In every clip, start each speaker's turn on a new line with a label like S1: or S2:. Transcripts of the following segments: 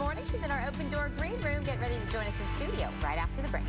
S1: morning. She's in our open door green room. Get ready to join us in studio right after the break.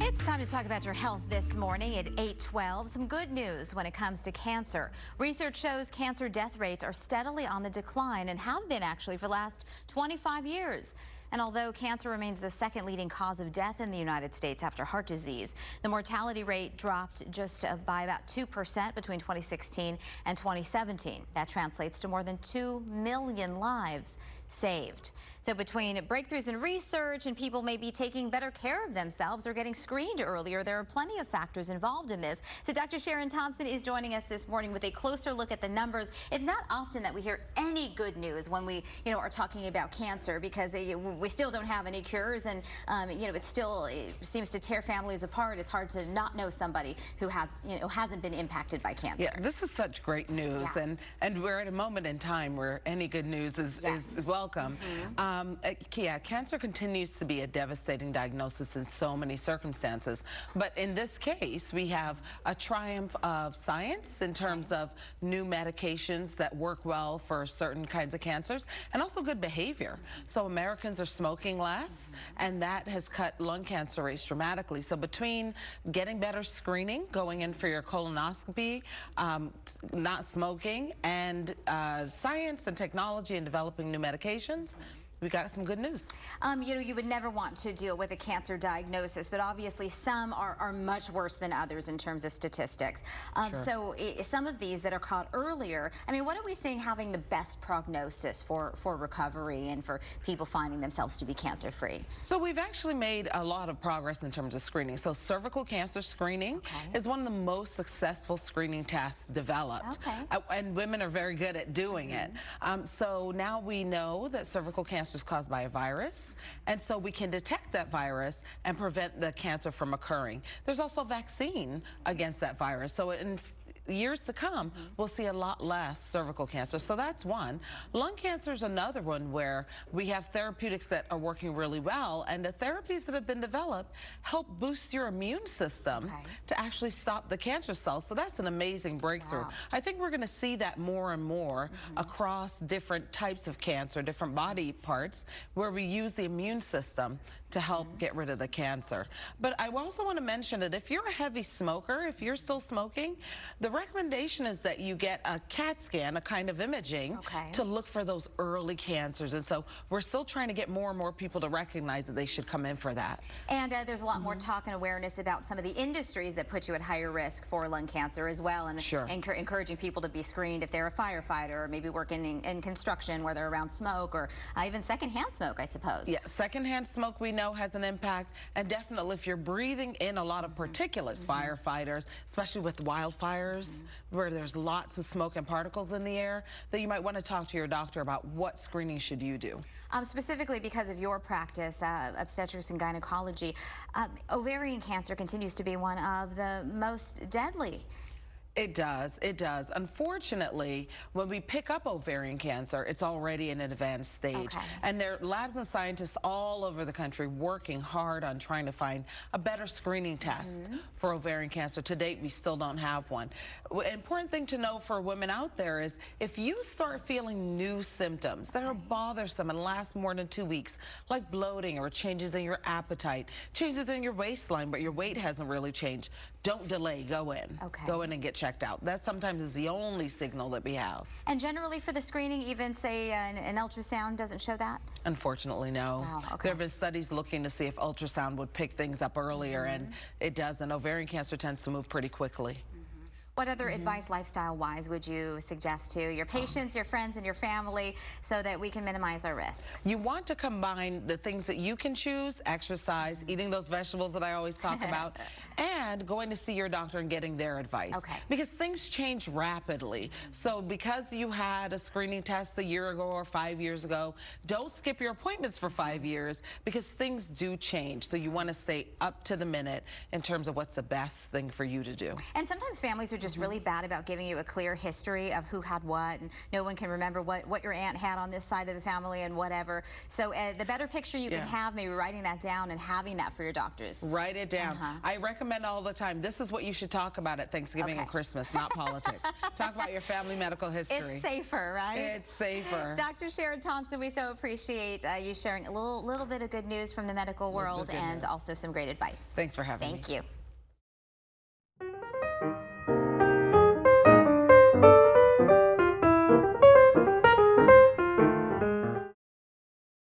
S1: It's time to talk about your health this morning at 8:12. Some good news when it comes to cancer. Research shows cancer death rates are steadily on the decline and have been actually for the last 25 years. And although cancer remains the second leading cause of death in the United States after heart disease, the mortality rate dropped just by about 2% between 2016 and 2017. That translates to more than 2 million lives saved. So between breakthroughs in research and people maybe taking better care of themselves or getting screened earlier, there are plenty of factors involved in this. So Dr. Sharon Thompson is joining us this morning with a closer look at the numbers. It's not often that we hear any good news when we, are talking about cancer, because we still don't have any cures, and it seems to tear families apart. It's hard to not know somebody who hasn't been impacted by cancer.
S2: Yeah, this is such great news,
S1: yeah.
S2: and we're at a moment in time where any good news is welcome. Cancer continues to be a devastating diagnosis in so many circumstances, but in this case, we have a triumph of science in terms of new medications that work well for certain kinds of cancers, and also good behavior. So Americans are smoking less, and that has cut lung cancer rates dramatically. So between getting better screening, going in for your colonoscopy, not smoking, and science and technology and developing new medications, we got some good news.
S1: You would never want to deal with a cancer diagnosis, but obviously some are much worse than others in terms of statistics.
S2: Sure.
S1: So some of these that are caught earlier, what are we seeing having the best prognosis for recovery and for people finding themselves to be cancer-free?
S2: So we've actually made a lot of progress in terms of screening. So cervical cancer screening is one of the most successful screening tests developed. And women are very good at doing it. So now we know that cervical cancer is caused by a virus, and so we can detect that virus and prevent the cancer from occurring. There's also a vaccine against that virus, so in years to come, we'll see a lot less cervical cancer. So that's one. Lung cancer is another one where we have therapeutics that are working really well, and the therapies that have been developed help boost your immune system to actually stop the cancer cells. So that's an amazing breakthrough.
S1: Wow.
S2: I think we're going to see that more and more across different types of cancer, different body parts, where we use the immune system to help get rid of the cancer. But I also want to mention that if you're a heavy smoker, if you're still smoking, the recommendation is that you get a CAT scan, a kind of imaging, to look for those early cancers. And so we're still trying to get more and more people to recognize that they should come in for that.
S1: And there's a lot more talk and awareness about some of the industries that put you at higher risk for lung cancer as well, and encouraging people to be screened if they're a firefighter or maybe working in construction where they're around smoke, or even secondhand smoke, I suppose.
S2: Yeah, secondhand smoke we know has an impact, and definitely if you're breathing in a lot of particulates, firefighters, especially with wildfires, where there's lots of smoke and particles in the air, that you might want to talk to your doctor about what screening should you do.
S1: Specifically because of your practice, obstetrics and gynecology, ovarian cancer continues to be one of the most deadly.
S2: It does. It does. Unfortunately, when we pick up ovarian cancer, it's already in an advanced stage. And there are labs and scientists all over the country working hard on trying to find a better screening test for ovarian cancer. To date, we still don't have one. An important thing to know for women out there is if you start feeling new symptoms that are bothersome and last more than 2 weeks, like bloating or changes in your appetite, changes in your waistline, but your weight hasn't really changed, don't delay. Go in. Go in and get checked out. That sometimes is the only signal that we have.
S1: And generally for the screening, even say an ultrasound doesn't show that?
S2: Unfortunately, no.
S1: Wow,
S2: There have been studies looking to see if ultrasound would pick things up earlier, and it doesn't. Ovarian cancer tends to move pretty quickly.
S1: What other advice lifestyle-wise would you suggest to your patients, your friends, and your family so that we can minimize our risks?
S2: You want to combine the things that you can choose, exercise, eating those vegetables that I always talk about, and going to see your doctor and getting their advice. Because things change rapidly. So because you had a screening test a year ago or 5 years ago, don't skip your appointments for 5 years, because things do change. So you want to stay up to the minute in terms of what's the best thing for you to do.
S1: And sometimes families are just really bad about giving you a clear history of who had what, and no one can remember what your aunt had on this side of the family and whatever. So the better picture you can have, maybe writing that down and having that for your doctors.
S2: Write it down. I recommend recommend all the time, this is what you should talk about at Thanksgiving and Christmas, not politics. Talk about your family medical history.
S1: It's safer, right?
S2: It's safer.
S1: Dr. Sharon Thompson, we so appreciate you sharing a little bit of good news from the medical world and also some great advice.
S2: Thanks for having me.
S1: Thank you.